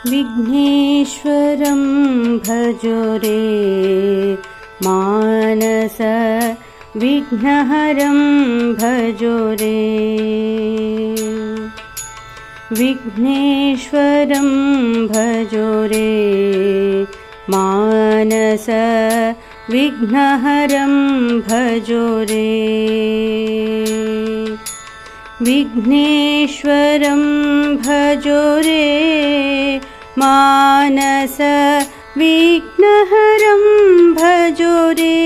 विघ्नेश्वरं भजो रे मानस विघ्नहरं भजो रे विघ्नेश्वरं भजो रे मानस विघ्नहरं भजो रे विघ्नेश्वरं भजो रे मानस विघ्नहरं भजो रे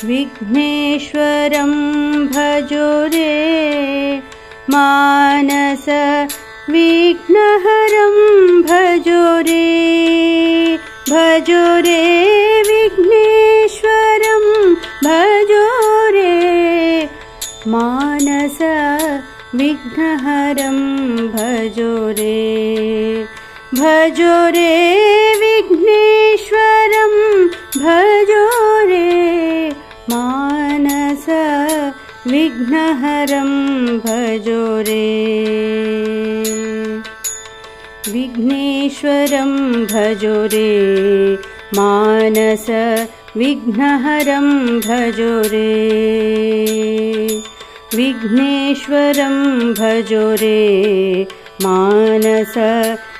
विघ्नेश्वरं भजो रे मानस विघ्नहरं भजो रे विघ्नेश्वरं भजो रे मानस विघ्नहरं भजो रे विघ्नेश्वरं भजो रे मानस विघ्नहरं भजो रे विघ्नेश्वरं भजो रे मानस विघ्नहरं भजो रे विघ्नेश्वरं भजो रे मानस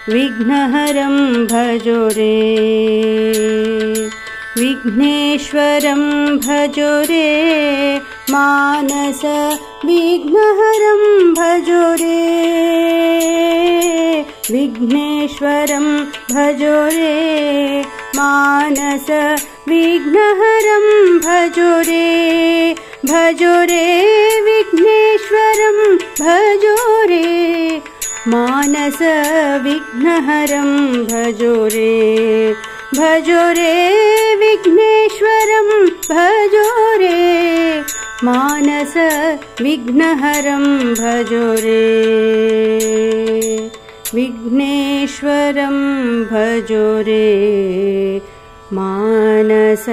विघ्नहरं भजो रे विघ्नेश्वरं भजो रे मानस विघ्नहरं भजो रे विघ्नेश्वरं भजो रे मानस विघ्नहरं भजो रे विघ्नेश्वरं भजो रे मानस विघ्नहरं भजो रे विघ्नेश्वरं भजो रे मानस विघ्नहरं भजो रे विघ्नेश्वरं भजो रे मानस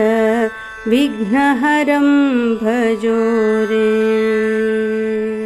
विघ्नहरं भजो रे।